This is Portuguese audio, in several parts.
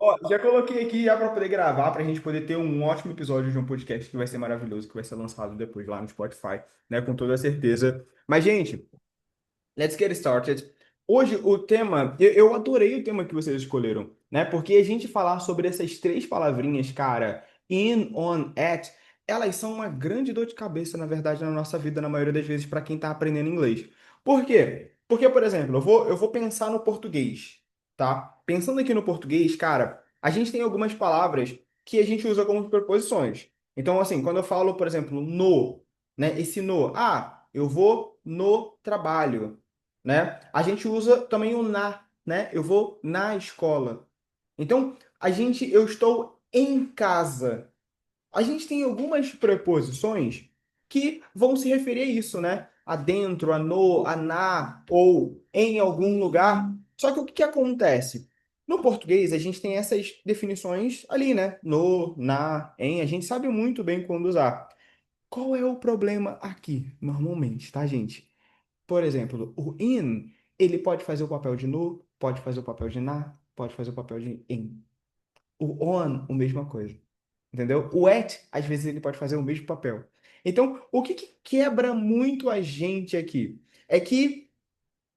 Ó, já coloquei aqui já para poder gravar, para a gente poder ter um ótimo episódio de um podcast que vai ser maravilhoso, que vai ser lançado depois lá no Spotify, né? Com toda certeza. Mas, gente, let's get started. Hoje o tema, eu adorei o tema que vocês escolheram, né? Porque a gente falar sobre essas três palavrinhas, cara, in, on, at, elas são uma grande dor de cabeça, na verdade, na nossa vida, na maioria das vezes, para quem está aprendendo inglês. Por quê? Porque, por exemplo, eu vou pensar no português, tá? Pensando aqui no português, cara, a gente tem algumas palavras que a gente usa como preposições. Então, assim, quando eu falo, por exemplo, no, né? Esse no, eu vou no trabalho, né? A gente usa também o na, né? Eu vou na escola. Então, eu estou em casa. A gente tem algumas preposições que vão se referir a isso, né? A dentro, a no, a na, ou em algum lugar. Só que o que que acontece? No português, a gente tem essas definições ali, né? No, na, em. A gente sabe muito bem quando usar. Qual é o problema aqui, normalmente, tá, gente? Por exemplo, o in, ele pode fazer o papel de no, pode fazer o papel de na, pode fazer o papel de em. O on, a mesma coisa. Entendeu? O at, às vezes, ele pode fazer o mesmo papel. Então, o que que quebra muito a gente aqui? É que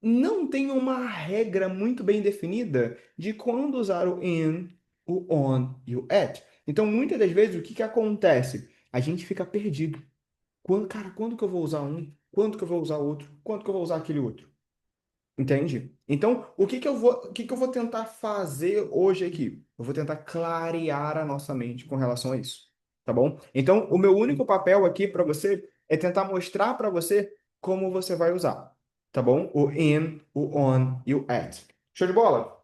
não tem uma regra muito bem definida de quando usar o in, o on e o at. Então, muitas das vezes, o que que acontece? A gente fica perdido. Quando que eu vou usar um? Quando que eu vou usar outro? Quando que eu vou usar aquele outro? Entende? Então, o que que eu vou tentar fazer hoje aqui? Eu vou tentar clarear a nossa mente com relação a isso, tá bom? Então, o meu único papel aqui para você é tentar mostrar para você como você vai usar, tá bom? O in, o on e o at. Show de bola?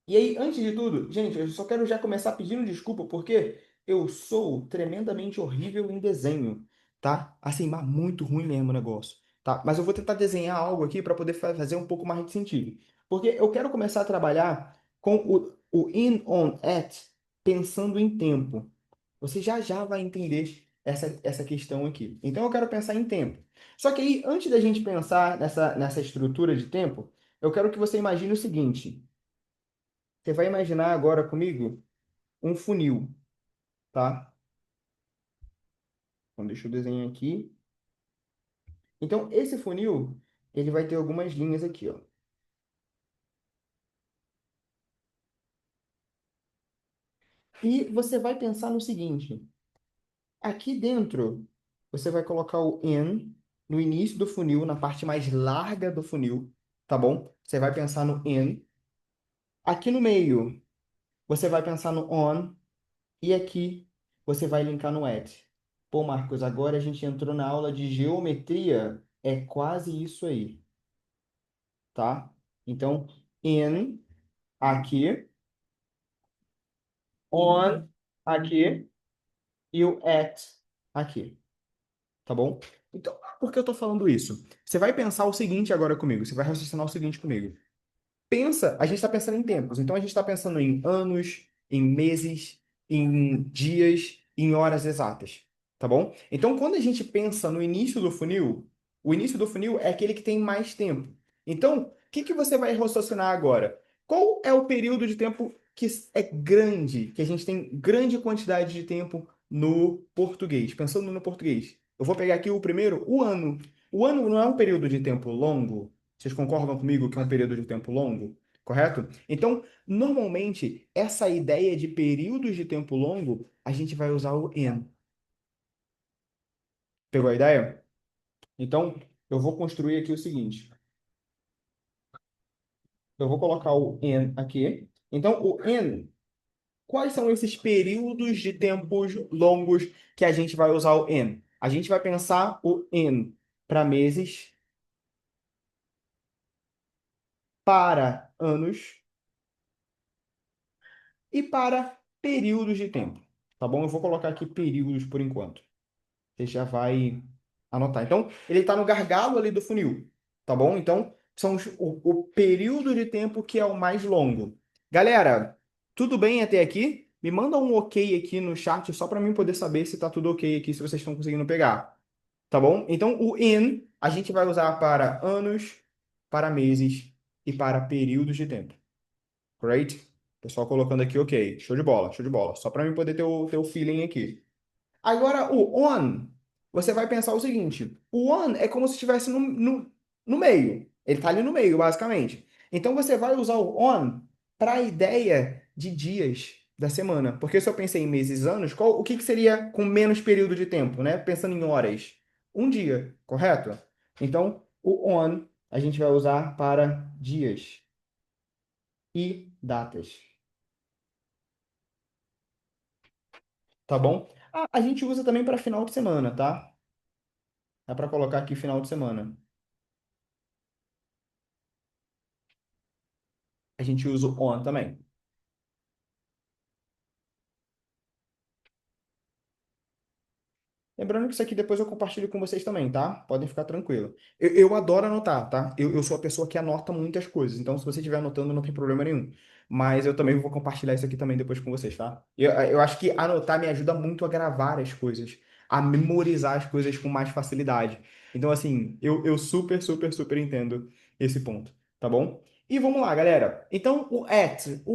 E aí, antes de tudo, gente, eu só quero já começar pedindo desculpa porque eu sou tremendamente horrível em desenho, tá? Assim, mas muito ruim mesmo o negócio, tá? Mas eu vou tentar desenhar algo aqui para poder fazer um pouco mais de sentido. Porque eu quero começar a trabalhar com o in, on, at, pensando em tempo. Você já já vai entender essa questão aqui. Então, eu quero pensar em tempo. Só que aí, antes da gente pensar nessa estrutura de tempo, eu quero que você imagine o seguinte. Você vai imaginar agora comigo um funil, tá? Então, deixa eu desenhar aqui. Então, esse funil, ele vai ter algumas linhas aqui, ó. E você vai pensar no seguinte: aqui dentro, você vai colocar o in no início do funil, na parte mais larga do funil, tá bom? Você vai pensar no in. Aqui no meio, você vai pensar no on. E aqui, você vai linkar no at. Pô, Marcos, agora a gente entrou na aula de geometria. É quase isso aí, tá? Então, in aqui, on aqui e o at aqui, tá bom? Então, por que eu tô falando isso? Você vai pensar o seguinte agora comigo, você vai raciocinar o seguinte comigo. Pensa, a gente está pensando em tempos, então a gente está pensando em anos, em meses, em dias, em horas exatas, tá bom? Então, quando a gente pensa no início do funil, o início do funil é aquele que tem mais tempo. Então, o que que você vai raciocinar agora? Qual é o período de tempo que é grande, que a gente tem grande quantidade de tempo no português? Pensando no português. Eu vou pegar aqui o primeiro, o ano. O ano não é um período de tempo longo? Vocês concordam comigo que é um período de tempo longo? Correto? Então, normalmente, essa ideia de períodos de tempo longo, a gente vai usar o in. Pegou a ideia? Então, eu vou construir aqui o seguinte. Eu vou colocar o in aqui. Então, o in, quais são esses períodos de tempos longos que a gente vai usar o in? A gente vai pensar o in para meses, para anos e para períodos de tempo. Tá bom? Eu vou colocar aqui períodos por enquanto. Você já vai anotar. Então, ele está no gargalo ali do funil, tá bom? Então, são o período de tempo que é o mais longo. Galera, tudo bem até aqui? Me manda um ok aqui no chat só para mim poder saber se está tudo ok aqui, se vocês estão conseguindo pegar, tá bom? Então, o in a gente vai usar para anos, para meses e para períodos de tempo. Great? Pessoal colocando aqui, ok. Show de bola, show de bola. Só para mim poder ter o feeling aqui. Agora, o on, você vai pensar o seguinte: o on é como se estivesse no meio. Ele está ali no meio, basicamente. Então, você vai usar o on para a ideia de dias da semana. Porque se eu pensei em meses, anos, o que seria com menos período de tempo, né? Pensando em horas. Um dia, correto? Então, o on a gente vai usar para dias e datas. Tá bom? A gente usa também para final de semana, tá? Dá para colocar aqui final de semana. A gente usa o on também. Lembrando que isso aqui depois eu compartilho com vocês também, tá? Podem ficar tranquilo. Eu adoro anotar, tá? Eu sou a pessoa que anota muitas coisas, então se você estiver anotando não tem problema nenhum. Mas eu também vou compartilhar isso aqui também depois com vocês, tá? Eu acho que anotar me ajuda muito a gravar as coisas, a memorizar as coisas com mais facilidade. Então, assim, eu super, super, super entendo esse ponto, tá bom? E vamos lá, galera. Então, o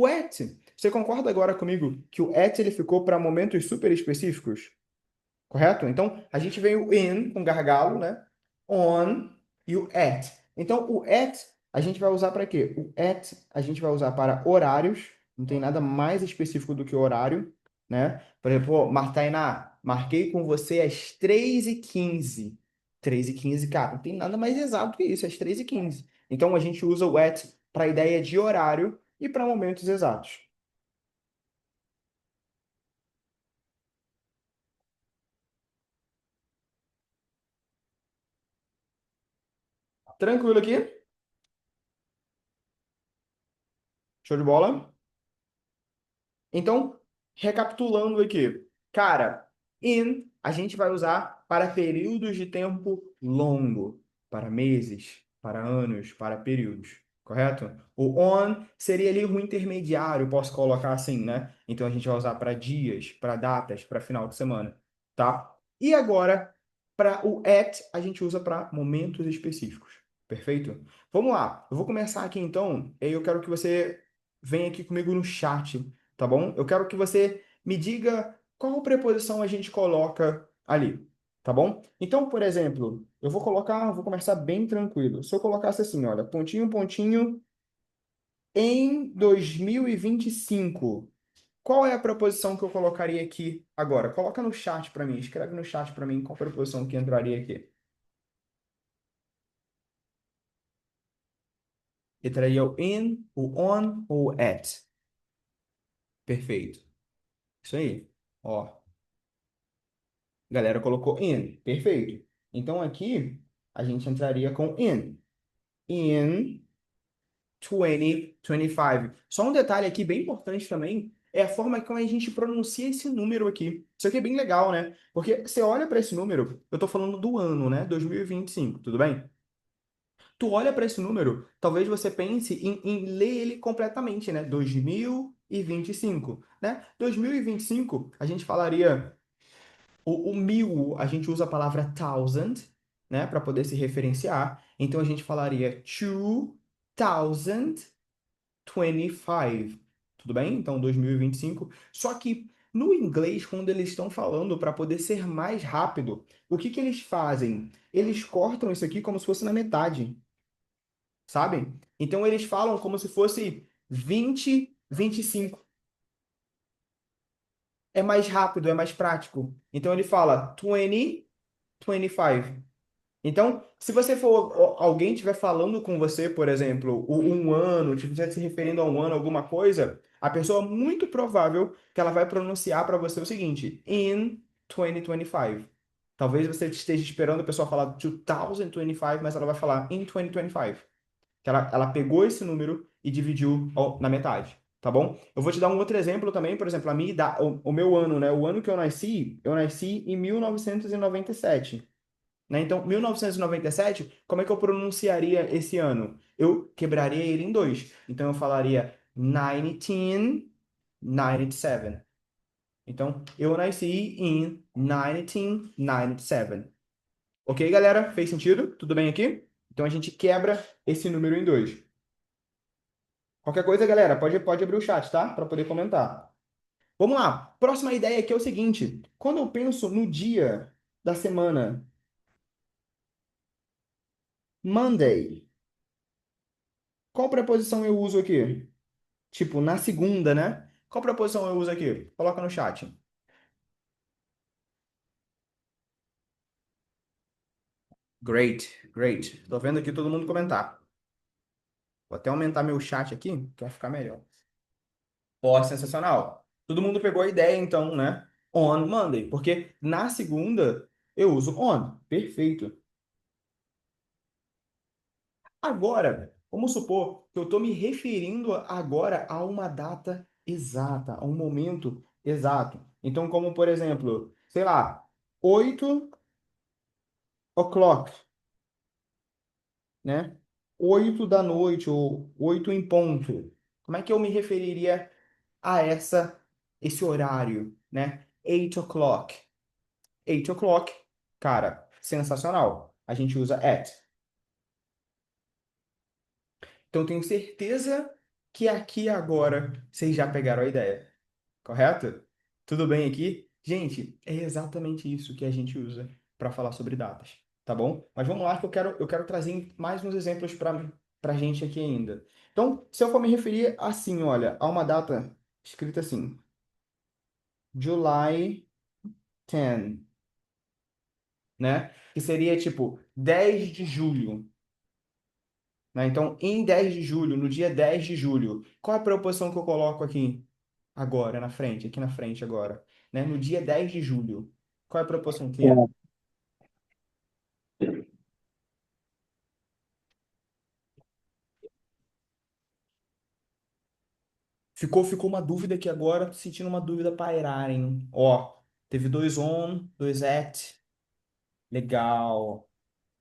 at, você concorda agora comigo que o at ele ficou para momentos super específicos? Correto? Então, a gente veio o in com gargalo, né? On e o at. Então, o at a gente vai usar para quê? O at a gente vai usar para horários. Não tem nada mais específico do que horário, né? Por exemplo, ó, Martainá, marquei com você às 3h15. 3h15, cara, não tem nada mais exato que isso, às 3h15. Então, a gente usa o at para a ideia de horário e para momentos exatos. Tranquilo aqui? Show de bola? Então, recapitulando aqui, cara, in a gente vai usar para períodos de tempo longo, para meses, para anos, para períodos, correto? O on seria ali o intermediário, posso colocar assim, né? Então a gente vai usar para dias, para datas, para final de semana, tá? E agora, para o at, a gente usa para momentos específicos, perfeito? Vamos lá, eu vou começar aqui então, e aí eu quero que você venha aqui comigo no chat, tá bom? Eu quero que você me diga qual preposição a gente coloca ali, tá bom? Então, por exemplo, vou começar bem tranquilo. Se eu colocasse assim, olha, pontinho, pontinho, em 2025, qual é a preposição que eu colocaria aqui agora? Coloca no chat para mim, escreve no chat para mim qual preposição que entraria aqui. Entraria o in, o on ou o at. Perfeito. Isso aí. Ó, a galera colocou in. Perfeito. Então aqui a gente entraria com in. In 2025. Só um detalhe aqui bem importante também é a forma como a gente pronuncia esse número aqui. Isso aqui é bem legal, né? Porque você olha para esse número, eu tô falando do ano, né? 2025, tudo bem? Tu olha para esse número, talvez você pense em ler ele completamente, né? 2025, né? 2025, a gente falaria o mil, a gente usa a palavra thousand, né, para poder se referenciar. Então a gente falaria 2025. Tudo bem? Então 2025. Só que no inglês, quando eles estão falando para poder ser mais rápido, o que que eles fazem? Eles cortam isso aqui como se fosse na metade, sabe? Então eles falam como se fosse 2025. É mais rápido, é mais prático. Então ele fala 20, 25. Então, se você for, alguém estiver falando com você, por exemplo, um ano, estiver se referindo a um ano, alguma coisa, a pessoa muito provável que ela vai pronunciar para você o seguinte, in 2025. Talvez você esteja esperando a pessoa falar 2025, mas ela vai falar in 2025. Que ela pegou esse número e dividiu na metade, tá bom? Eu vou te dar um outro exemplo também, por exemplo, a minha idade, o meu ano, né? O ano que eu nasci em 1997, né? Então, 1997, como é que eu pronunciaria esse ano? Eu quebraria ele em dois. Então, eu falaria 1997. Então, eu nasci em 1997. Ok, galera? Fez sentido? Tudo bem aqui? Então, a gente quebra esse número em dois. Qualquer coisa, galera, pode abrir o chat, tá? Para poder comentar. Vamos lá. Próxima ideia aqui é o seguinte: quando eu penso no dia da semana, Monday, qual preposição eu uso aqui? Tipo, na segunda, né? Qual preposição eu uso aqui? Coloca no chat. Great, great. Tô vendo aqui todo mundo comentar. Vou até aumentar meu chat aqui, que vai ficar melhor. Ó, sensacional. Todo mundo pegou a ideia, então, né? On Monday, porque na segunda eu uso on. Perfeito. Agora, vamos supor que eu estou me referindo agora a uma data exata, a um momento exato. Então, como por exemplo, sei lá, 8 o'clock, né? 8 da noite ou 8 em ponto. Como é que eu me referiria a esse horário, né? 8 o'clock. 8 o'clock, cara, sensacional. A gente usa at. Então, tenho certeza que aqui agora vocês já pegaram a ideia, correto? Tudo bem aqui? Gente, é exatamente isso que a gente usa para falar sobre datas, tá bom? Mas vamos lá que eu quero trazer mais uns exemplos para gente aqui ainda. Então, se eu for me referir assim, olha, a uma data escrita assim, July 10, né? Que seria tipo 10 de julho, né? Então, em 10 de julho, no dia 10 de julho, qual é a preposição que eu coloco aqui agora, na frente, aqui na frente agora, né? No dia 10 de julho, qual é a preposição que é? Ficou uma dúvida aqui agora, tô sentindo uma dúvida pairar, hein? Ó, teve dois on, dois at, legal.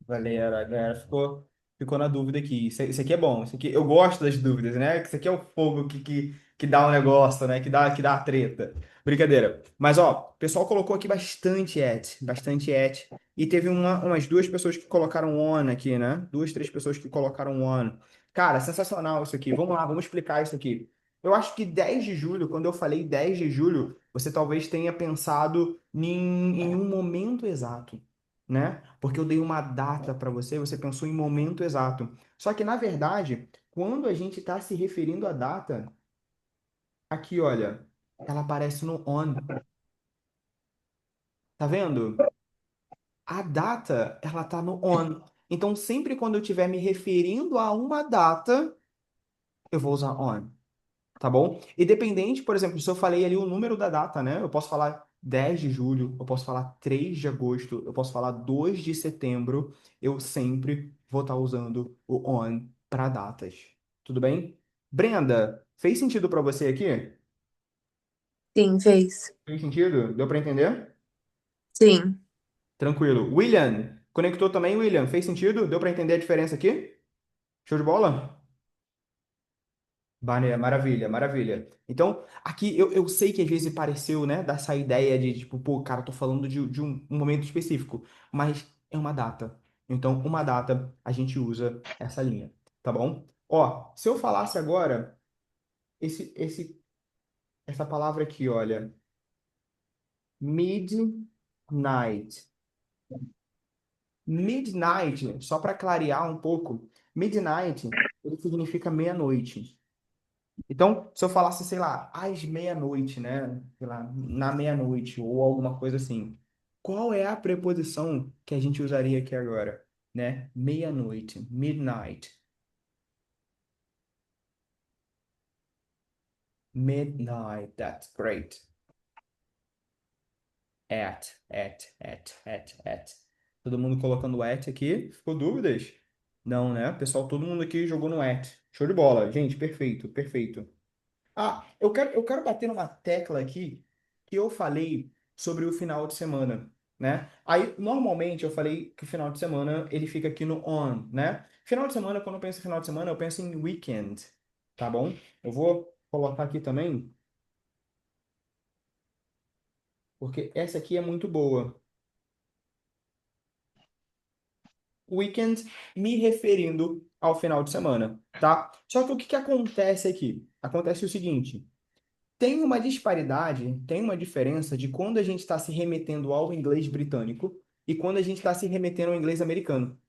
A galera ficou na dúvida aqui. Isso aqui é bom. Isso aqui, eu gosto das dúvidas, né? Isso aqui é o fogo que dá um negócio, né? Que dá a treta. Brincadeira. Mas, ó, o pessoal colocou aqui bastante at, bastante at. E teve umas duas pessoas que colocaram on aqui, né? Duas, três pessoas que colocaram on. Cara, sensacional isso aqui. Vamos lá, vamos explicar isso aqui. Eu acho que 10 de julho, quando eu falei 10 de julho, você talvez tenha pensado em um momento exato, né? Porque eu dei uma data para você, você pensou em momento exato. Só que, na verdade, quando a gente está se referindo à data, aqui, olha, ela aparece no on. Tá vendo? A data, ela tá no on. Então, sempre quando eu estiver me referindo a uma data, eu vou usar on. Tá bom? Independente, por exemplo, se eu falei ali o número da data, né? Eu posso falar 10 de julho, eu posso falar 3 de agosto, eu posso falar 2 de setembro, eu sempre vou estar usando o on para datas. Tudo bem? Brenda, fez sentido para você aqui? Sim, fez. Fez sentido? Deu para entender? Sim. Tranquilo. William, conectou também, William? Fez sentido? Deu para entender a diferença aqui? Show de bola? Maravilha, maravilha. Então, aqui eu sei que às vezes pareceu, né, dessa ideia de tipo, pô, cara, tô falando de um momento específico, mas é uma data. Então, uma data a gente usa essa linha, tá bom? Ó, se eu falasse agora essa palavra aqui, olha, midnight. Midnight, só para clarear um pouco, midnight, ele significa meia-noite. Então, se eu falasse, sei lá, às meia-noite, né? Sei lá, na meia-noite ou alguma coisa assim, qual é a preposição que a gente usaria aqui agora, né? Meia-noite, midnight, midnight, that's great. At. Todo mundo colocando at aqui, ficou dúvidas? Não, né? Pessoal, todo mundo aqui jogou no at. Show de bola, gente, perfeito, perfeito. Ah, eu quero bater numa tecla aqui que eu falei sobre o final de semana, né? Aí, normalmente, eu falei que o final de semana, ele fica aqui no on, né? Final de semana, quando eu penso em final de semana, eu penso em weekend, tá bom? Eu vou colocar aqui também, porque essa aqui é muito boa. weekend me referindo ao final de semana, tá? Só que o que que acontece aqui? Acontece o seguinte, tem uma disparidade, tem uma diferença de quando a gente está se remetendo ao inglês britânico e quando a gente está se remetendo ao inglês americano,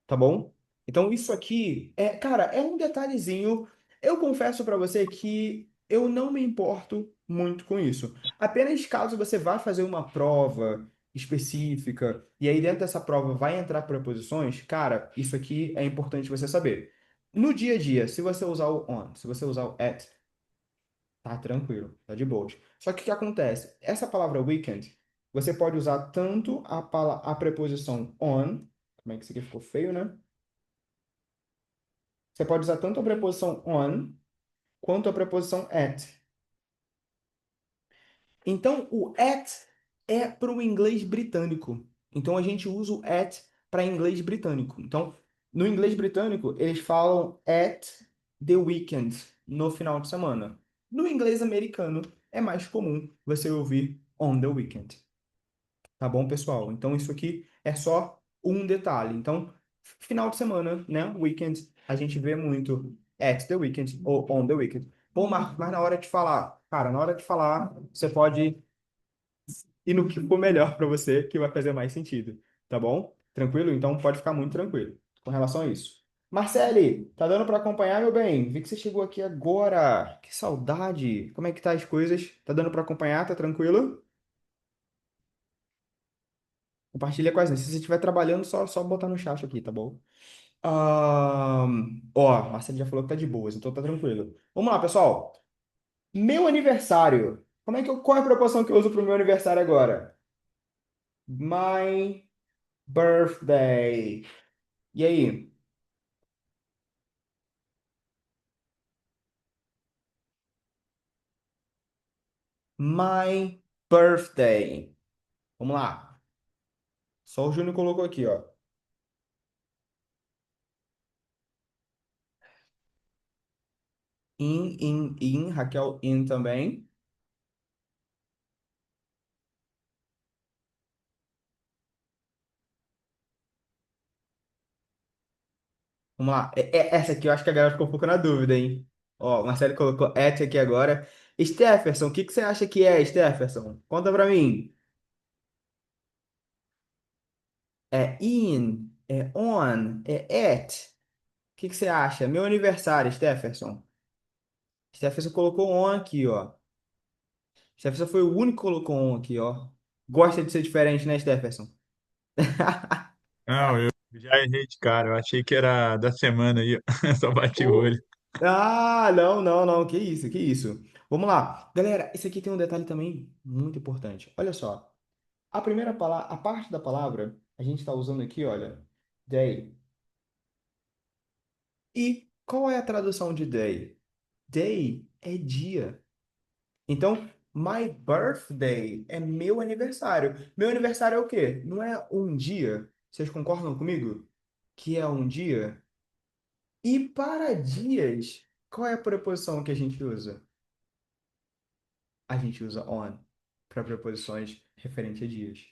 tá bom? Então isso aqui cara, é um detalhezinho. Eu confesso para você que eu não me importo muito com isso. Apenas caso você vá fazer uma prova específica e aí dentro dessa prova vai entrar preposições, cara, isso aqui é importante você saber. No dia a dia, se você usar o on, se você usar o at, tá tranquilo, tá de boa. Só que o que acontece? Essa palavra weekend, você pode usar tanto a preposição on, como é que isso aqui ficou feio, né? Você pode usar tanto a preposição on quanto a preposição at. Então, o at é para o inglês britânico. Então, a gente usa o at para inglês britânico. Então, no inglês britânico, eles falam at the weekend, no final de semana. No inglês americano, é mais comum você ouvir on the weekend. Tá bom, pessoal? Então, isso aqui é só um detalhe. Então, final de semana, né? Weekend, a gente vê muito at the weekend ou on the weekend. Pô, Marcos, mas na hora de falar, cara, na hora de falar, você pode ir no que for melhor para você, que vai fazer mais sentido. Tá bom? Tranquilo? Então, pode ficar muito tranquilo com relação a isso. Marcele, tá dando para acompanhar, meu bem? Vi que você chegou aqui agora. Que saudade. Como é que tá as coisas? Tá dando para acompanhar? Tá tranquilo? Compartilha com a gente. Se você estiver trabalhando, só botar no chat aqui, tá bom? Ó, a Marcelo já falou que tá de boas, então tá tranquilo. Vamos lá, pessoal. Meu aniversário. Qual é a proporção que eu uso pro meu aniversário agora? My birthday. E aí? My birthday. Vamos lá. Só o Júnior colocou aqui, ó. In. Raquel, in também. Vamos lá. Essa aqui eu acho que a galera ficou um pouco na dúvida, hein? Ó, o Marcelo colocou at aqui agora. Stefferson, o que que você acha que é, Stefferson? Conta pra mim. É in, é on, é at. O que que você acha? Meu aniversário, Stefferson. Stefferson colocou on aqui, ó. Stefferson foi o único que colocou on aqui, ó. Gosta de ser diferente, né, Stefferson? Não, eu já errei de cara. Eu achei que era da semana aí. Só bati o Ô, olho. não. Que isso, que isso. Vamos lá. Galera, esse aqui tem um detalhe também muito importante. Olha só. A primeira palavra, a parte da palavra, a gente está usando aqui, olha, day. E qual é a tradução de day? Day é dia. Então, my birthday é meu aniversário. Meu aniversário é o quê? Não é um dia. Vocês concordam comigo? Que é um dia? E para dias, qual é a preposição que a gente usa? A gente usa on para preposições referentes a dias.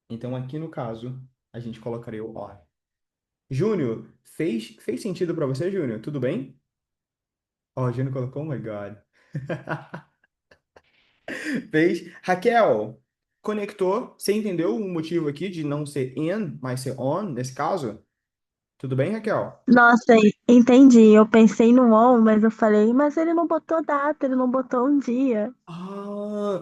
Então, aqui no caso, a gente colocaria o on. Júnior, fez sentido para você, Júnior? Tudo bem? Ó, o Júnior colocou, oh my God. Fez. Raquel, conectou. Você entendeu o motivo aqui de não ser in, mas ser on, nesse caso? Tudo bem, Raquel? Nossa, entendi. Eu pensei no on, mas eu falei, mas ele não botou data, ele não botou um dia. Ah,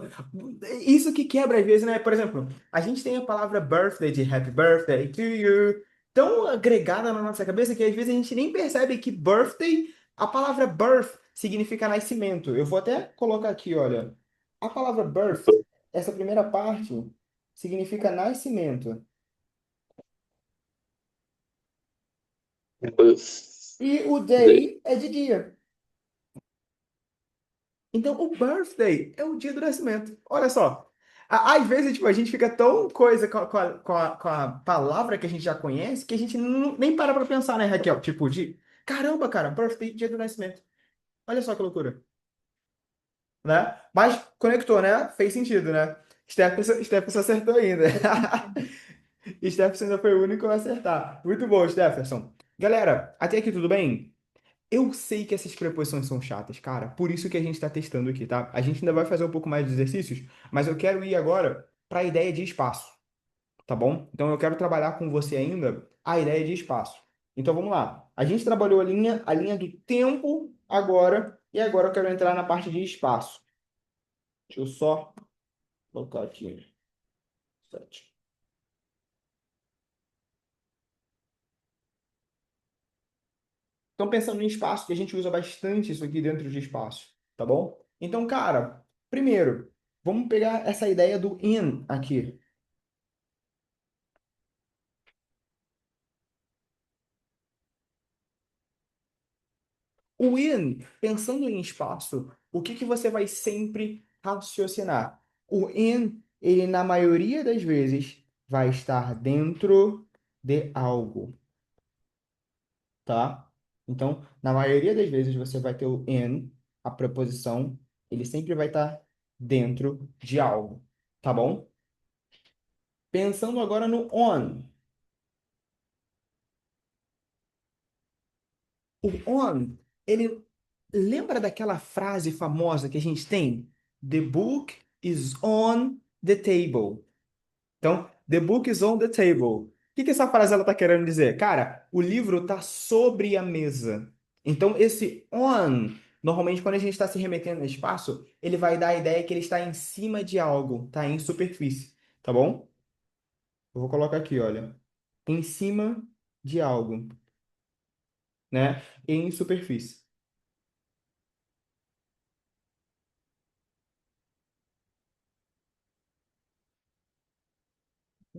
isso que quebra às vezes, né? Por exemplo, a gente tem a palavra birthday de happy birthday to you, tão agregada na nossa cabeça que às vezes a gente nem percebe que birthday, a palavra birth significa nascimento. Eu vou até colocar aqui, olha. A palavra birth, essa primeira parte, significa nascimento. E o day é de dia. Então, o birthday é o dia do nascimento. Olha só. Às vezes, tipo, a gente fica tão coisa com a palavra que a gente já conhece que a gente nem para pra pensar, né, Raquel? Tipo, de caramba, cara, birthday, dia do nascimento. Olha só que loucura, né? Mas conectou, né? Fez sentido, né? Stephenson acertou ainda. Stephenson ainda foi o único a acertar. Muito bom, Stephenson. Galera, até aqui tudo bem? Eu sei que essas preposições são chatas, cara. Por isso que a gente está testando aqui, tá? A gente ainda vai fazer um pouco mais de exercícios, mas eu quero ir agora para a ideia de espaço, tá bom? Então eu quero trabalhar com você ainda a ideia de espaço. Então vamos lá. A gente trabalhou a linha do tempo agora, e agora eu quero entrar na parte de espaço. Deixa eu só colocar aqui. Sete. Então, pensando em espaço, que a gente usa bastante isso aqui dentro de espaço, tá bom? Então, cara, primeiro, vamos pegar essa ideia do in aqui. O in, pensando em espaço, o que que você vai sempre raciocinar? O in, ele na maioria das vezes vai estar dentro de algo, tá? Então, na maioria das vezes você vai ter o in, a preposição, ele sempre vai estar dentro de algo, tá bom? Pensando agora no on. O on, ele lembra daquela frase famosa que a gente tem? The book is on the table. Então, the book is on the table. O que que essa frase ela tá querendo dizer? Cara, o livro tá sobre a mesa. Então, esse on, normalmente quando a gente está se remetendo no espaço, ele vai dar a ideia que ele está em cima de algo, tá em superfície, tá bom? Eu vou colocar aqui, olha. Em cima de algo, né? Em superfície.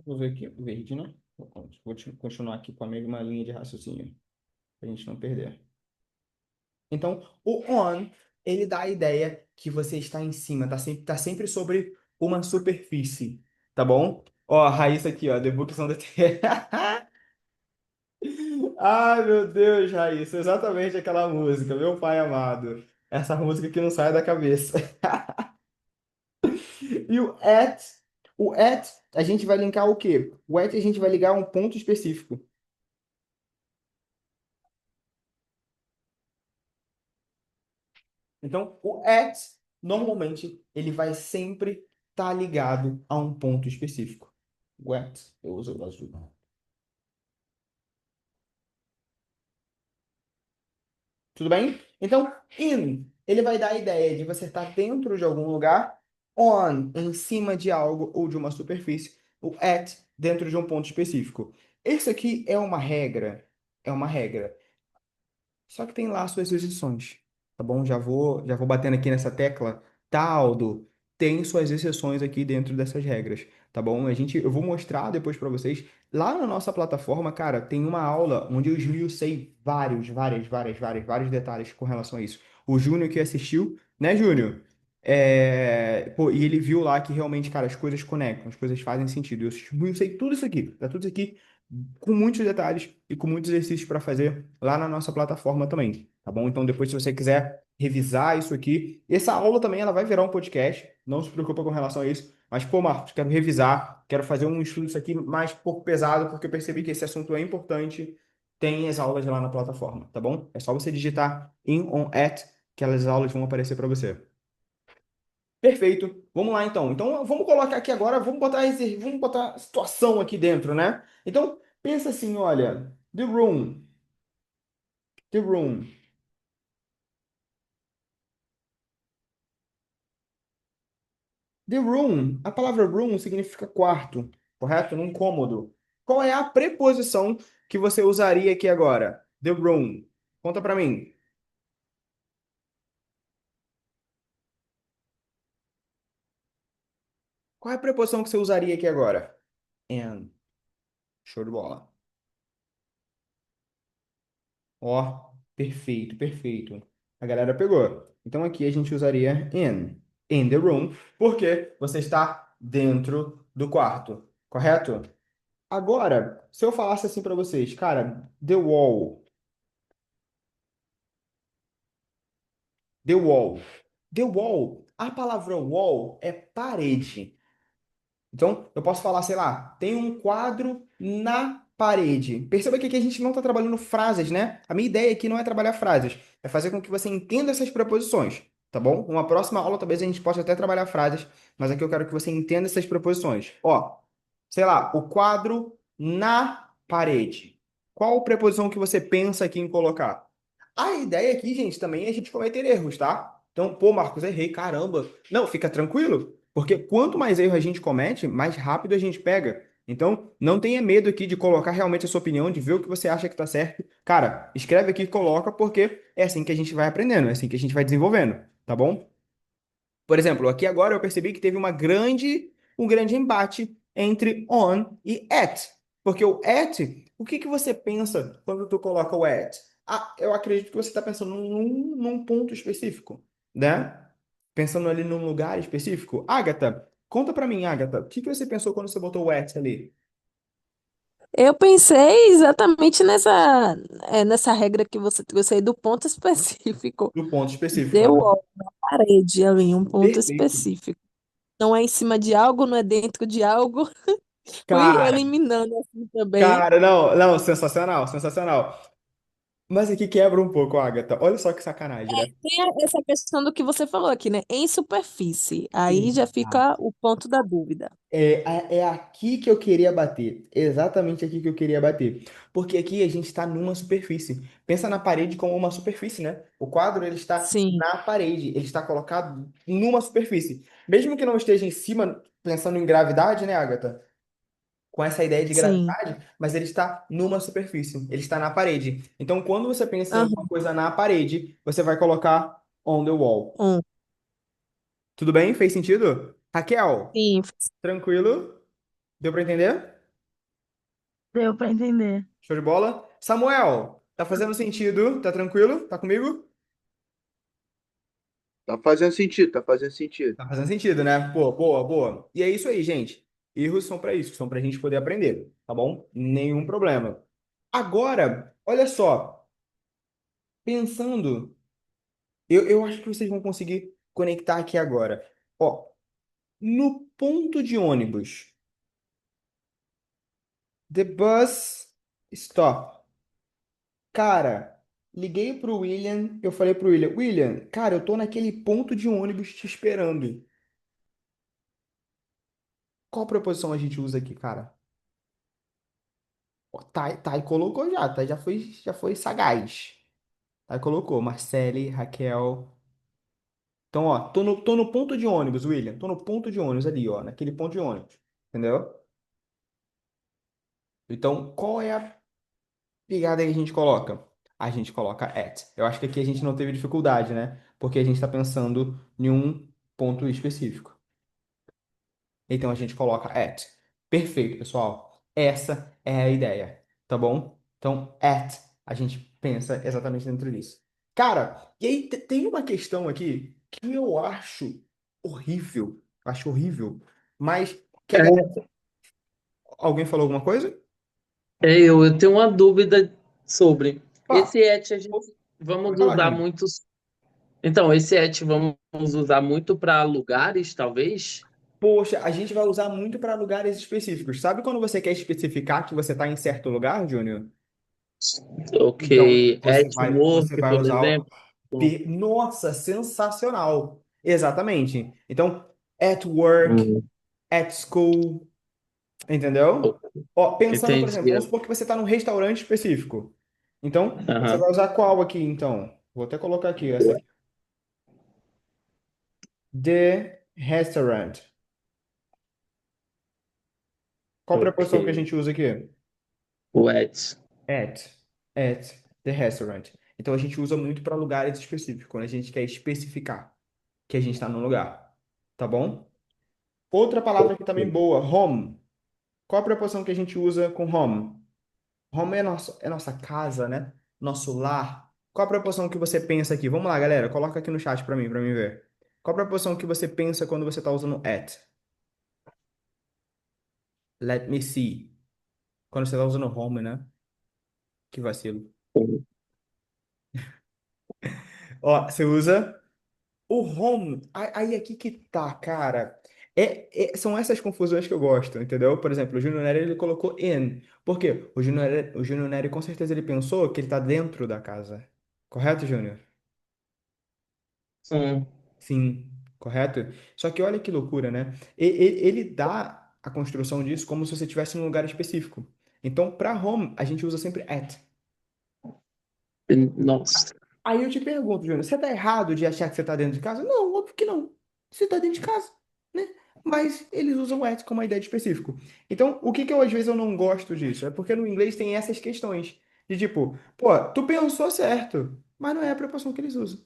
Vou ver aqui, verde, né? Vou continuar aqui com a mesma linha de raciocínio, para a gente não perder. Então, o on, ele dá a ideia que você está em cima, tá sempre sobre uma superfície, tá bom? Ó, a Raíssa aqui, ó, The Books on the Ai, meu Deus, Raíssa, exatamente aquela música, meu pai amado. Essa música que não sai da cabeça. E o at, a gente vai linkar o quê? O at a gente vai ligar a um ponto específico. Então, o at, normalmente, ele vai sempre estar ligado a um ponto específico. O at, eu uso o azul. Tudo bem? Então, in, ele vai dar a ideia de você estar dentro de algum lugar, on, em cima de algo ou de uma superfície, o at, dentro de um ponto específico. Isso aqui é uma regra. Só que tem lá suas exceções, tá bom? Já vou batendo aqui nessa tecla. Taldo tem suas exceções aqui dentro dessas regras, tá bom? Eu vou mostrar depois para vocês. Lá na nossa plataforma, cara, tem uma aula onde eu esmiucei vários detalhes com relação a isso. O Júnior que assistiu, né, Júnior? Pô, e ele viu lá que realmente, cara, as coisas conectam, as coisas fazem sentido. Eu esmiucei tudo isso aqui, tá tudo isso aqui com muitos detalhes e com muitos exercícios para fazer lá na nossa plataforma também, tá bom? Então depois, se você quiser revisar isso aqui, essa aula também ela vai virar um podcast, não se preocupa com relação a isso, mas pô, Marcos, quero revisar, quero fazer um estudo isso aqui mais um pouco pesado, porque eu percebi que esse assunto é importante, tem as aulas lá na plataforma, tá bom? É só você digitar in on at que as aulas vão aparecer para você. Perfeito. Vamos lá então. Então vamos colocar aqui agora, vamos botar situação aqui dentro, né? Então pensa assim, olha, the room, the room. A palavra room significa quarto, correto? Num cômodo. Qual é a preposição que você usaria aqui agora? The room. Conta pra mim. Qual é a preposição que você usaria aqui agora? And. Show de bola. Ó, perfeito, perfeito. A galera pegou. Então aqui a gente usaria in the room, porque você está dentro do quarto, correto? Agora, se eu falasse assim para vocês, cara, the wall, a palavra wall é parede. Então, eu posso falar, sei lá, tem um quadro na parede. Perceba que aqui a gente não está trabalhando frases, né? A minha ideia aqui não é trabalhar frases, é fazer com que você entenda essas preposições, tá bom? Uma próxima aula talvez a gente possa até trabalhar frases, mas aqui eu quero que você entenda essas preposições. Ó, sei lá, o quadro na parede. Qual preposição que você pensa aqui em colocar? A ideia aqui, gente, também é a gente cometer erros, tá? Então, pô, Marcos, errei, caramba. Não, fica tranquilo, porque quanto mais erro a gente comete, mais rápido a gente pega. Então, não tenha medo aqui de colocar realmente a sua opinião, de ver o que você acha que tá certo. Cara, escreve aqui e coloca, porque é assim que a gente vai aprendendo, é assim que a gente vai desenvolvendo, tá bom? Por exemplo, aqui agora eu percebi que teve um grande embate entre on e at. Porque o at, o que que você pensa quando tu coloca o at? Ah, eu acredito que você está pensando num ponto específico, né? Pensando ali num lugar específico. Agatha, conta pra mim, Agatha, o que que você pensou quando você botou o at ali? Eu pensei exatamente nessa regra que você trouxe aí do ponto específico. No ponto específico, Deu né? ó, na parede ali, um ponto Perfeito. específico. Não é em cima de algo, não é dentro de algo. Fui Cara, eliminando assim também. cara, não, não, sensacional, sensacional. Mas aqui quebra um pouco, Agatha. Olha só que sacanagem, né? Tem essa questão do que você falou aqui, né? Em superfície. Aí já fica Exato. o ponto da dúvida. É aqui que eu queria bater. Exatamente aqui que eu queria bater. Porque aqui a gente está numa superfície. Pensa na parede como uma superfície, né? O quadro ele está Sim, na parede, ele está colocado numa superfície. Mesmo que não esteja em cima, pensando em gravidade, né, Agatha? Com essa ideia de sim. gravidade, mas ele está numa superfície, ele está na parede. Então, quando você pensa em alguma Aham. coisa na parede, você vai colocar on the wall. Um. Tudo bem? Fez sentido? Raquel, Sim, tranquilo? Deu para entender? deu para entender. Show de bola? Samuel, tá fazendo sentido? Tá tranquilo? Tá comigo? Tá fazendo sentido, tá fazendo sentido. Tá fazendo sentido, né? Pô, boa, boa. E é isso aí, gente. Erros são para isso, são para a gente poder aprender, tá bom? Nenhum problema. Agora, olha só, pensando, eu acho que vocês vão conseguir conectar aqui agora. Ó, no ponto de ônibus, the bus stop. Cara, liguei pro William, eu falei pro William, William, cara, eu tô naquele ponto de ônibus te esperando. Qual preposição a gente usa aqui, cara? Ó, Thay colocou já, Thay já foi sagaz. Thay colocou, Marcele, Raquel. Então, ó, tô no ponto de ônibus, William. Tô no ponto de ônibus ali, ó, naquele ponto de ônibus. Entendeu? Então, qual é a pegada que a gente coloca? A gente coloca at. Eu acho que aqui a gente não teve dificuldade, né? Porque a gente está pensando em um ponto específico. Então a gente coloca at. Perfeito, pessoal. Essa é a ideia, tá bom? Então, at, a gente pensa exatamente dentro disso. Cara, e aí tem uma questão aqui que eu acho horrível. Acho horrível. Mas que a galera... É, Alguém falou alguma coisa? eu tenho uma dúvida sobre Pá, esse et a gente pode vamos falar, usar Júnior. muitos. Então, esse et vamos usar muito para lugares, talvez? Poxa, a gente vai usar muito para lugares específicos. Sabe quando você quer especificar que você está em certo lugar, Júnior? Ok, Então, at você work, vai por usar exemplo. Nossa, sensacional! Exatamente. Então, at work, Hum, at school, entendeu? ok, Ó, pensando, por exemplo, vamos entendi. supor que você está num restaurante específico. Então, você Aham. vai usar qual aqui, então? Vou até colocar aqui, essa aqui. The restaurant. Qual Ok, preposição que a gente usa aqui? o at. At. At the restaurant. Então, a gente usa muito para lugares específicos, quando a gente quer especificar que a gente está num lugar. Tá bom? Outra palavra aqui também boa, home. Qual a preposição que a gente usa com home? Home é nossa casa, né? Nosso lar. Qual a preposição que você pensa aqui? Vamos lá, galera. Coloca aqui no chat para mim ver. Qual a preposição que você pensa quando você está usando at? Let me see. Quando você está usando home, né? Que vacilo. Ó, você usa o home. Aí aqui que tá, cara. São essas confusões que eu gosto, entendeu? Por exemplo, o Júnior Nery, ele colocou in. Por quê? O Júnior Nery, com certeza, ele pensou que ele tá dentro da casa. Correto, Júnior? Sim. Sim, correto? Só que olha que loucura, né? Ele dá a construção disso como se você estivesse num lugar específico. Então, para home, a gente usa sempre at. Nossa. Aí eu te pergunto, Júnior, você tá errado de achar que você tá dentro de casa? Não, óbvio que não. Você tá dentro de casa, né? Mas eles usam at como uma ideia de específico. Então, o que que eu às vezes eu não gosto disso? É porque no inglês tem essas questões de tipo, pô, tu pensou certo, mas não é a proporção que eles usam.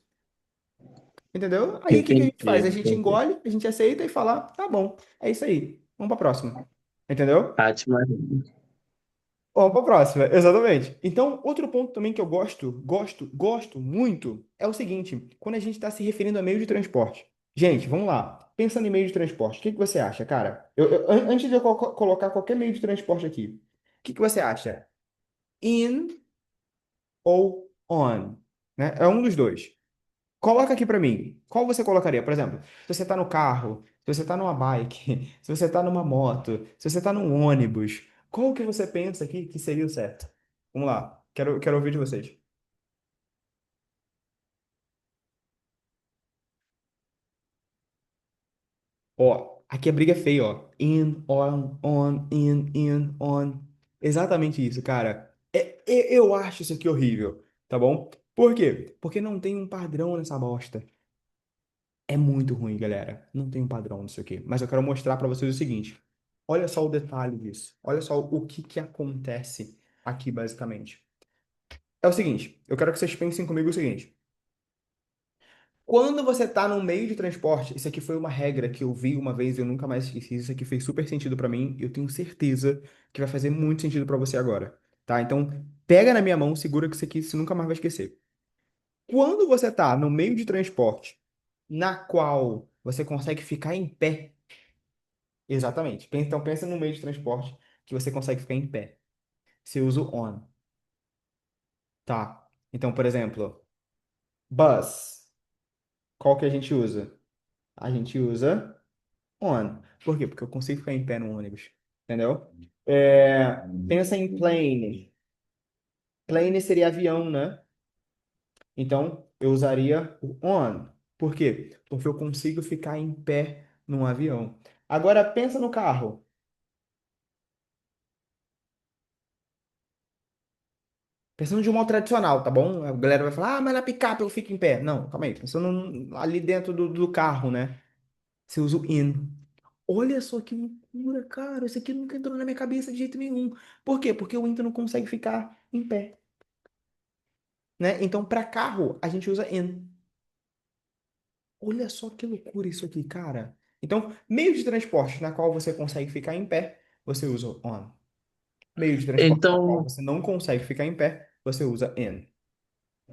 Entendeu? Aí o que que a Entendi, gente faz? A gente entendi. engole, a gente aceita e fala, tá bom, é isso aí. Vamos pra próxima. Entendeu? Fátima. Vamos pra próxima, exatamente. Então, outro ponto também que eu gosto muito é o seguinte: quando a gente está se referindo a meio de transporte. Gente, vamos lá. Pensando em meio de transporte, o que que você acha, cara? Antes de eu colocar qualquer meio de transporte aqui, o que que você acha? In ou on? Né? É um dos dois. Coloca aqui pra mim. Qual você colocaria? Por exemplo, se você tá no carro, se você tá numa bike, se você tá numa moto, se você tá num ônibus, qual que você pensa aqui que seria o certo? Vamos lá. Quero ouvir de vocês. Ó, aqui a briga é feia, ó. In, on, in, on. Exatamente isso, cara. Eu acho isso aqui horrível, tá bom? Por quê? Porque não tem um padrão nessa bosta. É muito ruim, galera. Não tem um padrão nisso aqui. Mas eu quero mostrar para vocês o seguinte. Olha só o detalhe disso. Olha só o que que acontece aqui, basicamente. É o seguinte. Eu quero que vocês pensem comigo o seguinte. Quando você está no meio de transporte, isso aqui foi uma regra que eu vi uma vez e eu nunca mais esqueci. Isso aqui fez super sentido para mim. E eu tenho certeza que vai fazer muito sentido para você agora, tá? Então, pega na minha mão, segura que isso aqui você nunca mais vai esquecer. Quando você está no meio de transporte, na qual você consegue ficar em pé. Exatamente. Então pensa no meio de transporte que você consegue ficar em pé. Você usa o on, tá? Então, por exemplo, bus. Qual que a gente usa? A gente usa on. Por quê? Porque eu consigo ficar em pé no ônibus. Entendeu? Pensa em plane. Plane seria avião, né? Então, eu usaria o on. Por quê? Porque eu consigo ficar em pé num avião. Agora, pensa no carro. Pensando de um modo tradicional, tá bom? A galera vai falar, ah, mas na picape eu fico em pé. Não, calma aí. Pensando ali dentro do carro, né? Você usa o in. Olha só que loucura, cara. Isso aqui nunca entrou na minha cabeça de jeito nenhum. Por quê? Porque o in tu não consegue ficar em pé, né? Então, para carro, a gente usa in. Olha só que loucura isso aqui, cara. Então, meio de transporte na qual você consegue ficar em pé, você usa o on. Meio de transporte na qual Então, você não consegue ficar em pé, você usa in.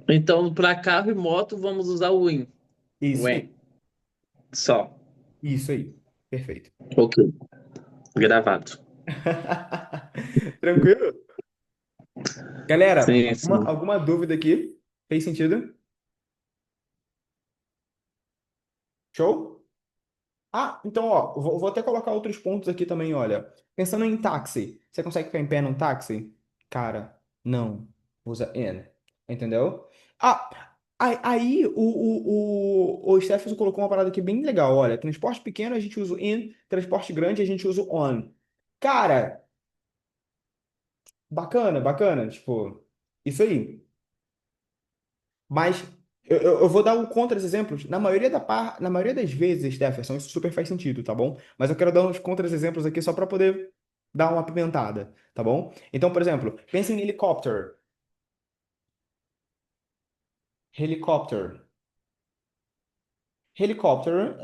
então para carro e moto, vamos usar o win. Isso aí. When. Só. Isso aí. Perfeito. Ok. Gravado. Tranquilo? Galera, Sim, sim. alguma dúvida aqui? Fez sentido? Show? Ah, então, ó, vou até colocar outros pontos aqui também, olha. Pensando em táxi, você consegue ficar em pé num táxi? Cara, não. Usa in. Entendeu? Ah, aí o Stephenson colocou uma parada aqui bem legal, olha. Transporte pequeno a gente usa o in, transporte grande a gente usa o on. Cara, bacana, bacana, tipo, isso aí. Mas eu vou dar um contra-exemplos. Na maioria das vezes, Jefferson, isso super faz sentido, tá bom? Mas eu quero dar uns contra-exemplos aqui só para poder dar uma apimentada, tá bom? Então, por exemplo, pense em helicóptero. Helicóptero. Helicóptero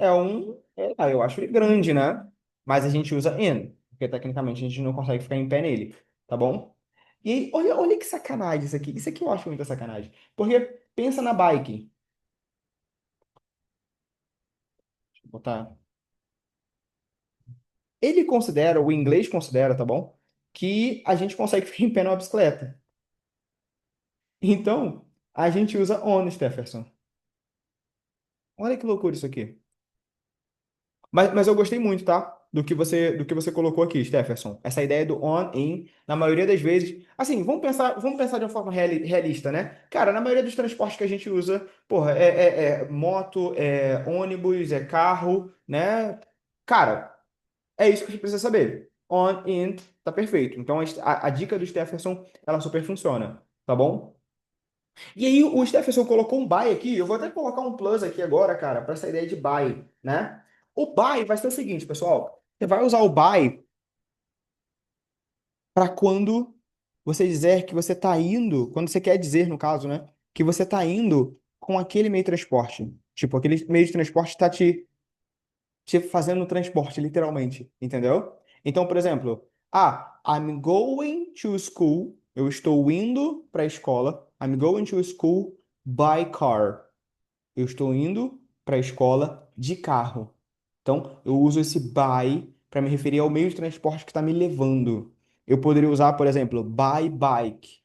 eu acho ele grande, né? Mas a gente usa in, porque tecnicamente a gente não consegue ficar em pé nele, tá bom? E aí, olha que sacanagem isso aqui. Isso aqui eu acho muita sacanagem. Porque pensa na bike. Deixa eu botar. O inglês considera, tá bom? Que a gente consegue ficar em pé numa bicicleta. Então, a gente usa on, Stephenson. Olha que loucura isso aqui. Mas eu gostei muito, tá? Do que você colocou aqui, Stephenson. Essa ideia do on, in, na maioria das vezes. Assim, vamos pensar de uma forma realista, né? Cara, na maioria dos transportes que a gente usa, porra, é moto, é ônibus, é carro, né? Cara, é isso que a gente precisa saber. On, in, tá perfeito. Então a dica do Stephenson, ela super funciona, tá bom? E aí o Stephenson colocou um buy aqui, eu vou até colocar um plus aqui agora, cara, para essa ideia de buy, né? O buy vai ser o seguinte, pessoal. Você vai usar o buy para quando você dizer que você está indo, quando você quer dizer, no caso, né, que você está indo com aquele meio de transporte. Tipo, aquele meio de transporte está te fazendo transporte, literalmente, entendeu? Então, por exemplo, I'm going to school. Eu estou indo para a escola. I'm going to school by car. Eu estou indo para a escola de carro. Então, eu uso esse by para me referir ao meio de transporte que está me levando. Eu poderia usar, por exemplo, by bike.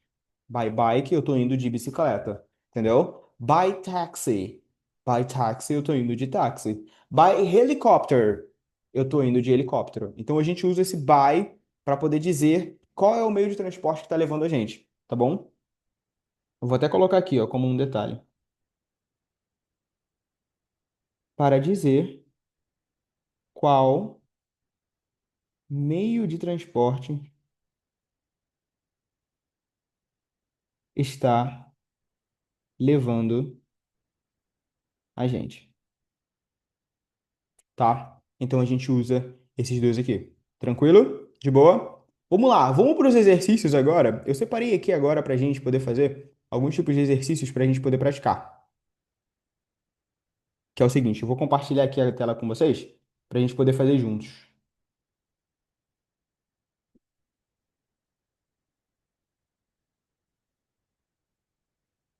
By bike, eu estou indo de bicicleta. Entendeu? By taxi. By taxi, eu estou indo de táxi. By helicopter, eu estou indo de helicóptero. Então, a gente usa esse by para poder dizer qual é o meio de transporte que está levando a gente. Tá bom? Eu vou até colocar aqui, ó, como um detalhe. Para dizer qual meio de transporte está levando a gente, tá? Então a gente usa esses dois aqui. Tranquilo? De boa? Vamos lá, vamos para os exercícios agora. Eu separei aqui agora para a gente poder fazer alguns tipos de exercícios para a gente poder praticar. Que é o seguinte, eu vou compartilhar aqui a tela com vocês para a gente poder fazer juntos.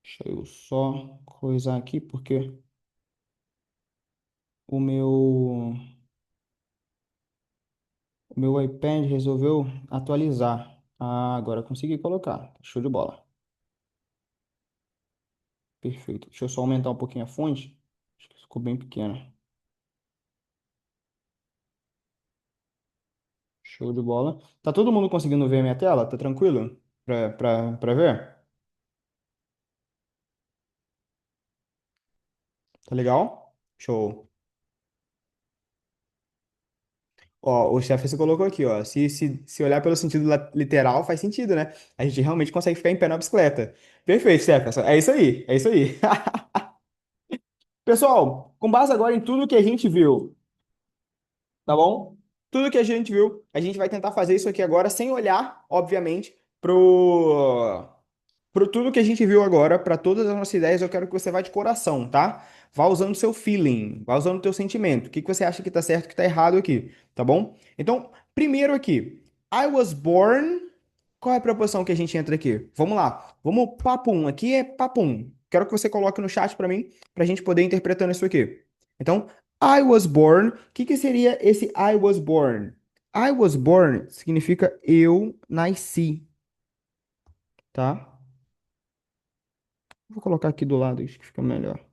Deixa eu só coisar aqui porque o meu O meu iPad resolveu atualizar. Ah, agora consegui colocar. Show de bola. Perfeito. Deixa eu só aumentar um pouquinho a fonte. Acho que ficou bem pequena. Show de bola. Tá todo mundo conseguindo ver a minha tela? Tá tranquilo? Pra ver? Tá legal? Show. Ó, o chefe se colocou aqui, ó. Se olhar pelo sentido literal, faz sentido, né? A gente realmente consegue ficar em pé na bicicleta. Perfeito, Stefan. É isso aí. É isso aí. Pessoal, com base agora em tudo que a gente viu, tá bom? Tudo que a gente viu, a gente vai tentar fazer isso aqui agora sem olhar, obviamente, pro tudo que a gente viu agora, para todas as nossas ideias, eu quero que você vá de coração, tá? Vá usando seu feeling, vá usando o teu sentimento. O que que você acha que tá certo, que tá errado aqui, tá bom? Então, primeiro aqui, I was born. Qual é a proporção que a gente entra aqui? Vamos lá. Vamos papum. Aqui é papum. Quero que você coloque no chat para mim, para a gente poder ir interpretando isso aqui. Então, I was born. O que que seria esse I was born? I was born significa eu nasci, tá? Vou colocar aqui do lado, acho que fica melhor.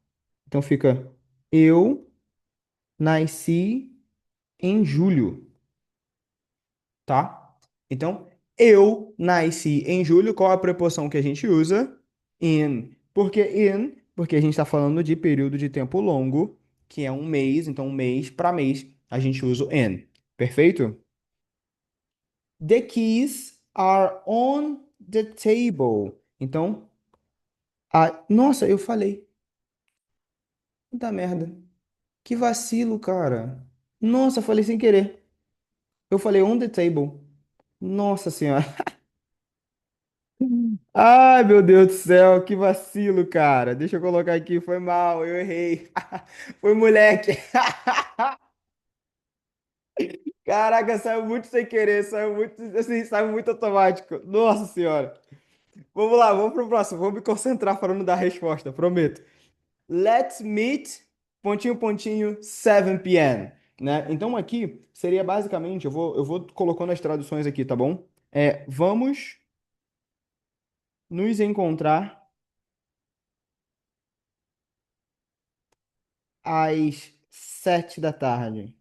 Então fica eu nasci em julho, tá? Então, eu nasci em julho. Qual a preposição que a gente usa? In. Por que in? Porque a gente está falando de período de tempo longo, que é um mês. Então, mês para mês, a gente usa o in. Perfeito? The keys are on the table. Então, nossa, eu falei. Puta merda. Que vacilo, cara. Nossa, falei sem querer. Eu falei on the table. Nossa senhora. Ai, meu Deus do céu, que vacilo, cara. Deixa eu colocar aqui, foi mal, eu errei. Foi moleque. Caraca, saiu muito sem querer, saiu muito, assim, saiu muito automático. Nossa senhora. Vamos lá, vamos pro próximo. Vou me concentrar falando da resposta, prometo. Let's meet, pontinho, pontinho, 7 p.m., né? Então aqui seria basicamente, eu vou colocando as traduções aqui, tá bom? Vamos nos encontrar às 7 da tarde.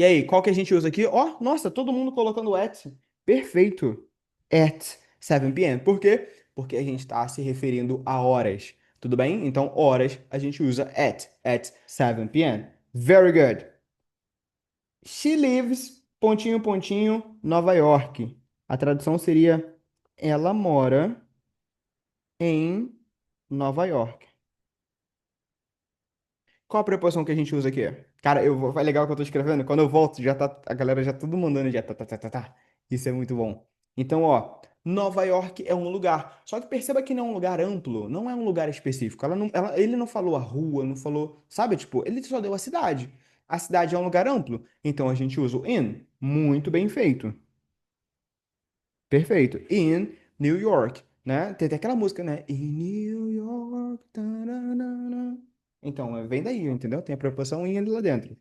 E aí, qual que a gente usa aqui? Ó, nossa, todo mundo colocando at. Perfeito. At 7 p.m. Por quê? Porque a gente está se referindo a horas. Tudo bem? Então, horas a gente usa at 7 p.m. Very good. She lives, pontinho, pontinho, Nova York. A tradução seria ela mora em Nova York. Qual a preposição que a gente usa aqui? Cara, vai legal que eu tô escrevendo. Quando eu volto, já tá, a galera já tudo mandando já tá. Isso é muito bom. Então, ó, Nova York é um lugar. Só que perceba que não é um lugar amplo, não é um lugar específico. Ele não falou a rua, não falou, sabe? Tipo, ele só deu a cidade. A cidade é um lugar amplo, então a gente usa o in. Muito bem feito. Perfeito. In New York, né? Tem até aquela música, né? In New York. Tananana. Então, vem daí, entendeu? Tem a preposição in lá dentro.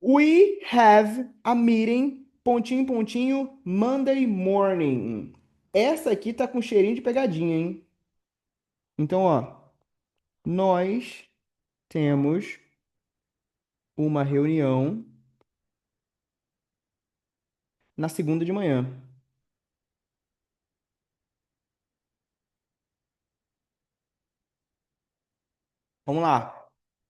We have a meeting, pontinho, pontinho, Monday morning. Essa aqui tá com cheirinho de pegadinha, hein? Então, ó, nós temos uma reunião na segunda de manhã. Vamos lá.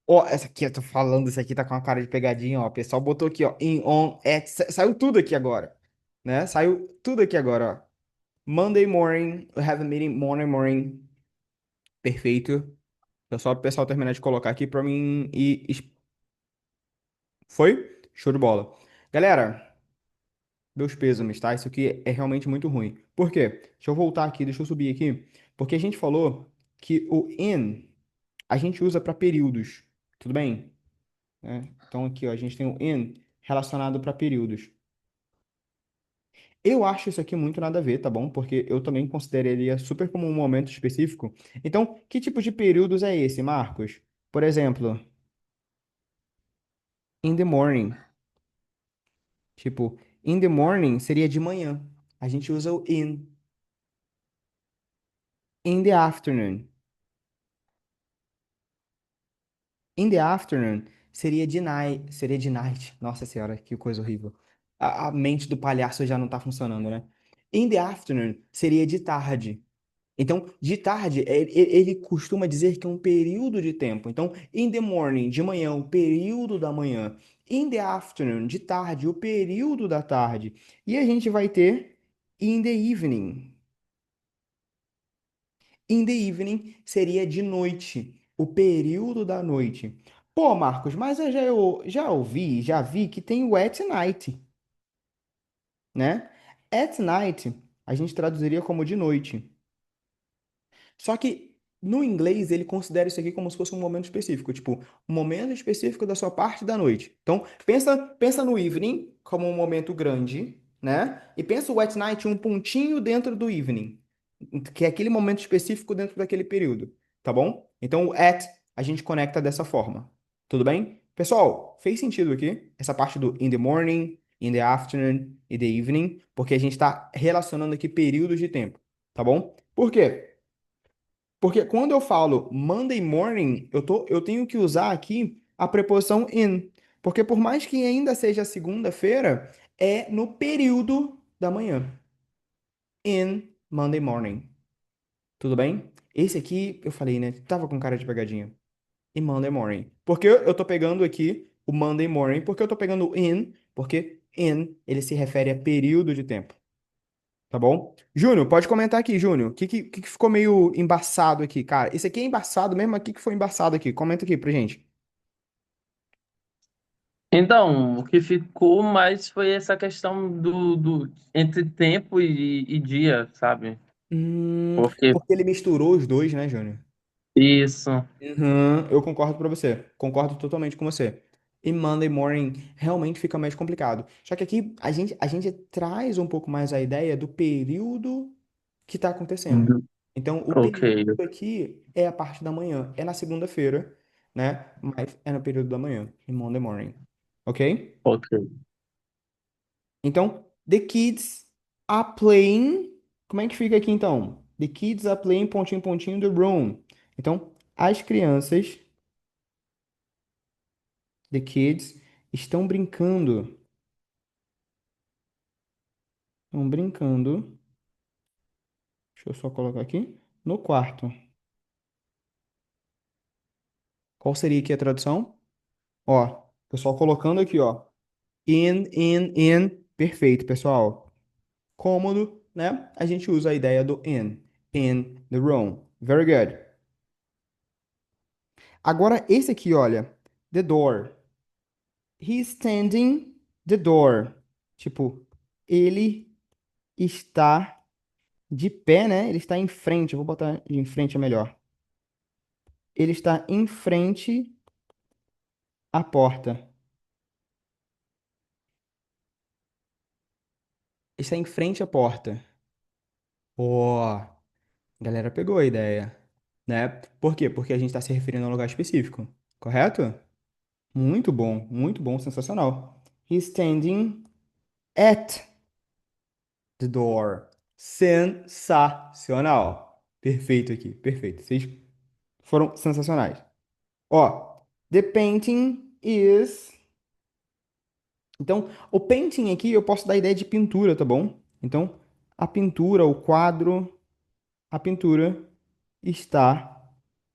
Ó, essa aqui, eu tô falando, isso aqui tá com uma cara de pegadinha, ó. O pessoal botou aqui, ó, in, on, at, saiu tudo aqui agora, né? Saiu tudo aqui agora, ó. Monday morning, we have a meeting, morning. Perfeito. É só o pessoal terminar de colocar aqui pra mim e... Foi? Show de bola. Galera, meus pêsames, tá? Isso aqui é realmente muito ruim. Por quê? Deixa eu voltar aqui, deixa eu subir aqui. Porque a gente falou que o in a gente usa para períodos, tudo bem? Então aqui, ó, a gente tem o in relacionado para períodos. Eu acho isso aqui muito nada a ver, tá bom? Porque eu também consideraria super como um momento específico. Então, que tipo de períodos é esse, Marcos? Por exemplo, in the morning. Tipo, in the morning seria de manhã. A gente usa o in. In the afternoon. In the afternoon seria de night. Seria de night. Nossa senhora, que coisa horrível. A mente do palhaço já não tá funcionando, né? In the afternoon seria de tarde. Então, de tarde, ele costuma dizer que é um período de tempo. Então, in the morning, de manhã, o período da manhã. In the afternoon, de tarde, o período da tarde. E a gente vai ter in the evening. In the evening seria de noite, o período da noite. Pô, Marcos, mas eu já ouvi, já vi que tem o at night, né? At night, a gente traduziria como de noite. Só que no inglês ele considera isso aqui como se fosse um momento específico, tipo, um momento específico da sua parte da noite. Então, pensa no evening como um momento grande, né? E pensa o at night um pontinho dentro do evening, que é aquele momento específico dentro daquele período, tá bom? Então, o at a gente conecta dessa forma. Tudo bem? Pessoal, fez sentido aqui essa parte do in the morning, in the afternoon e the evening, porque a gente está relacionando aqui períodos de tempo, tá bom? Por quê? Porque quando eu falo Monday morning, eu tenho que usar aqui a preposição in. Porque por mais que ainda seja segunda-feira, é no período da manhã. In Monday morning. Tudo bem? Esse aqui, eu falei, né? Tava com cara de pegadinha. In Monday morning. Porque eu tô pegando aqui o Monday morning, porque eu tô pegando o in, porque in, ele se refere a período de tempo. Tá bom? Júnior, pode comentar aqui, Júnior. O que ficou meio embaçado aqui, cara? Esse aqui é embaçado mesmo, mas o que foi embaçado aqui? Comenta aqui pra gente. Então, o que ficou mais foi essa questão do entre tempo e dia, sabe? Porque Porque ele misturou os dois, né, Júnior? isso. Uhum, eu concordo pra você. Concordo totalmente com você. E Monday morning realmente fica mais complicado. Só que aqui a gente traz um pouco mais a ideia do período que está acontecendo. Então, o Ok, período aqui é a parte da manhã. É na segunda-feira, né? Mas é no período da manhã, em Monday morning. Ok? ok. Então, the kids are playing. Como é que fica aqui então? The kids are playing, pontinho, pontinho, the room. Então, as crianças, the kids, estão brincando. Estão brincando. Deixa eu só colocar aqui. No quarto. Qual seria aqui a tradução? Ó, pessoal colocando aqui, ó. In. Perfeito, pessoal. Cômodo, né? A gente usa a ideia do in. In the room. Very good. Agora, esse aqui, olha. The door. He's standing the door. Tipo, ele está de pé, né? Ele está em frente. Eu vou botar em frente é melhor. Ele está em frente à porta. Está em frente à porta. Ó, a galera pegou a ideia, né? Por quê? Porque a gente está se referindo a um lugar específico, correto? Muito bom, sensacional. He's standing at the door. Sensacional. Perfeito aqui, perfeito. Vocês foram sensacionais. Ó, the painting is. Então, o painting aqui eu posso dar a ideia de pintura, tá bom? Então, a pintura, o quadro, a pintura está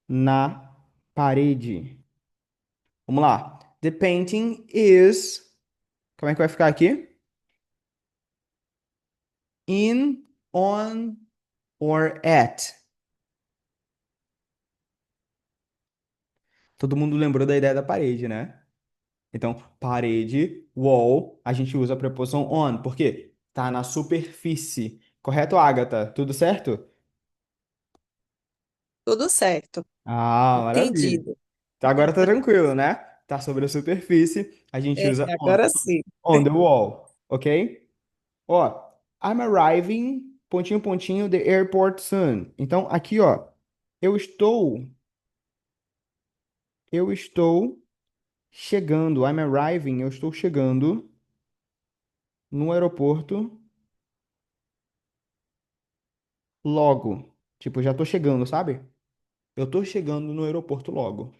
na parede. Vamos lá. The painting is. Como é que vai ficar aqui? In, on, or at. Todo mundo lembrou da ideia da parede, né? Então, parede, wall, a gente usa a preposição on. Por quê? Tá na superfície. Correto, Agatha? Tudo certo? Tudo certo. Ah, maravilha. Entendido. Então, agora tá tranquilo, né? Tá sobre a superfície, a gente É, usa agora sim. on the wall, ok? Ó, I'm arriving, pontinho, pontinho, the airport soon. Então, aqui, ó, eu estou, eu estou chegando, I'm arriving, eu estou chegando no aeroporto logo. Tipo, já tô chegando, sabe? Eu tô chegando no aeroporto logo.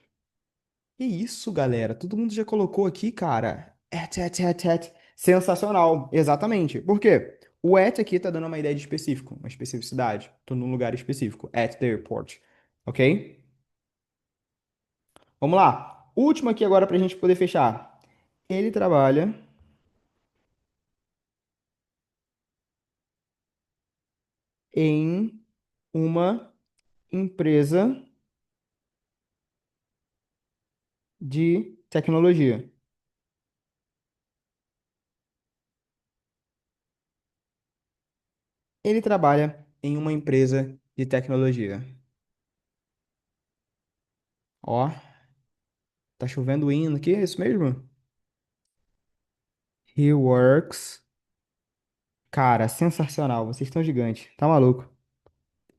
Que isso, galera? Todo mundo já colocou aqui, cara. Et. Sensacional. Exatamente. Por quê? O at aqui tá dando uma ideia de específico, uma especificidade. Tô num lugar específico. At the airport. Ok? Vamos lá. Último aqui agora pra gente poder fechar. Ele trabalha em uma empresa de tecnologia. Ele trabalha em uma empresa de tecnologia. Ó, tá chovendo hino aqui, é isso mesmo? He works. Cara, sensacional. Vocês estão gigantes. Tá maluco?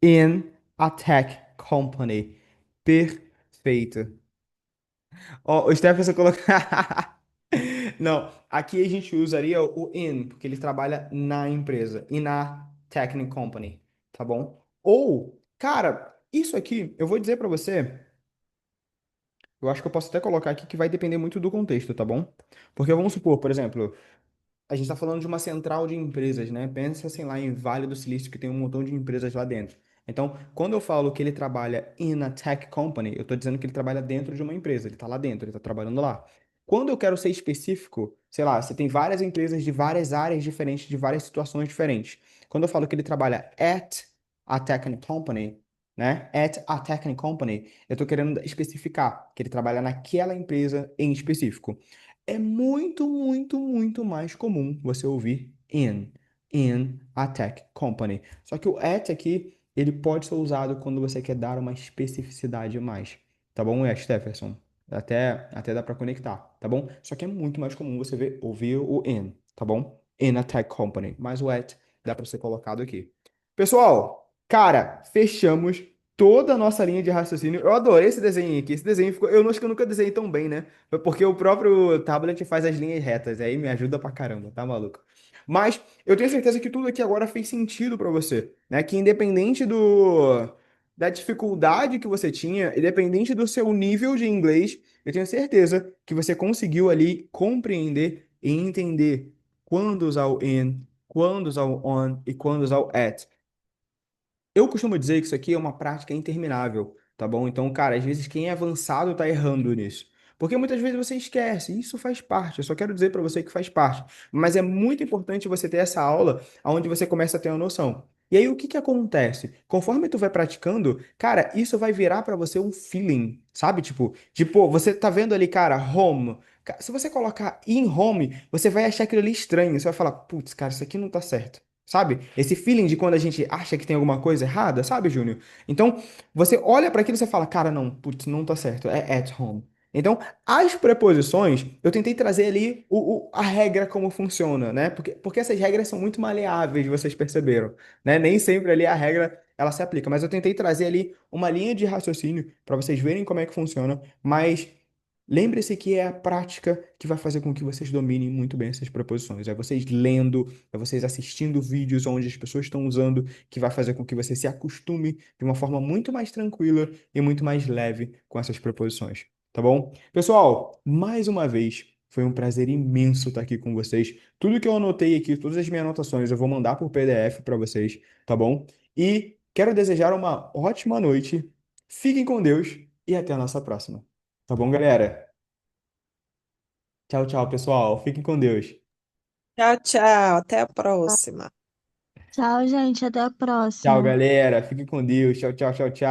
In a tech company. Perfeito. Ó, o Stephenson colocou. Não, aqui a gente usaria o in, porque ele trabalha na empresa. In a tech company. Tá bom? Ou, cara, isso aqui, eu vou dizer pra você. Eu acho que eu posso até colocar aqui que vai depender muito do contexto, tá bom? Porque vamos supor, por exemplo. A gente está falando de uma central de empresas, né? Pensa, assim, lá em Vale do Silício, que tem um montão de empresas lá dentro. Então, quando eu falo que ele trabalha in a tech company, eu estou dizendo que ele trabalha dentro de uma empresa, ele está lá dentro, ele está trabalhando lá. Quando eu quero ser específico, sei lá, você tem várias empresas de várias áreas diferentes, de várias situações diferentes. Quando eu falo que ele trabalha at a tech company, né? At a tech company, eu estou querendo especificar que ele trabalha naquela empresa em específico. É muito mais comum você ouvir in a tech company. Só que o at aqui, ele pode ser usado quando você quer dar uma especificidade a mais. Tá bom, Stephenson? Até dá para conectar, tá bom? Só que é muito mais comum você ouvir o in, tá bom? In a tech company. Mas o at dá para ser colocado aqui. Pessoal, cara, fechamos toda a nossa linha de raciocínio. Eu adorei esse desenho aqui. Esse desenho ficou. Eu acho que eu nunca desenhei tão bem, né? Foi porque o próprio tablet faz as linhas retas. Aí me ajuda pra caramba, tá maluco? Mas eu tenho certeza que tudo aqui agora fez sentido pra você, né? Que independente da dificuldade que você tinha, independente do seu nível de inglês, eu tenho certeza que você conseguiu ali compreender e entender quando usar o in, quando usar o on e quando usar o at. Eu costumo dizer que isso aqui é uma prática interminável, tá bom? Então, cara, às vezes quem é avançado tá errando nisso. Porque muitas vezes você esquece, e isso faz parte. Eu só quero dizer para você que faz parte. Mas é muito importante você ter essa aula onde você começa a ter uma noção. E aí, o que que acontece? Conforme tu vai praticando, cara, isso vai virar para você um feeling, sabe? Tipo, você tá vendo ali, cara, home. Se você colocar in home, você vai achar aquilo ali estranho. Você vai falar, putz, cara, isso aqui não tá certo. Sabe? Esse feeling de quando a gente acha que tem alguma coisa errada, sabe, Júnior? Então, você olha para aquilo e você fala, cara, não, putz, não tá certo, é at home. Então, as preposições, eu tentei trazer ali a regra como funciona, né? Porque essas regras são muito maleáveis, vocês perceberam, né? Nem sempre ali a regra, ela se aplica, mas eu tentei trazer ali uma linha de raciocínio para vocês verem como é que funciona, mas lembre-se que é a prática que vai fazer com que vocês dominem muito bem essas preposições. É vocês lendo, é vocês assistindo vídeos onde as pessoas estão usando, que vai fazer com que você se acostume de uma forma muito mais tranquila e muito mais leve com essas preposições. Tá bom? Pessoal, mais uma vez, foi um prazer imenso estar aqui com vocês. Tudo que eu anotei aqui, todas as minhas anotações, eu vou mandar por PDF para vocês, tá bom? E quero desejar uma ótima noite. Fiquem com Deus e até a nossa próxima. Tá bom, galera? Tchau, tchau, pessoal. Fiquem com Deus. Tchau, tchau. Até a próxima. Tchau, gente. Até a Tchau, próxima. galera. Fiquem com Deus. Tchau, tchau, tchau, tchau.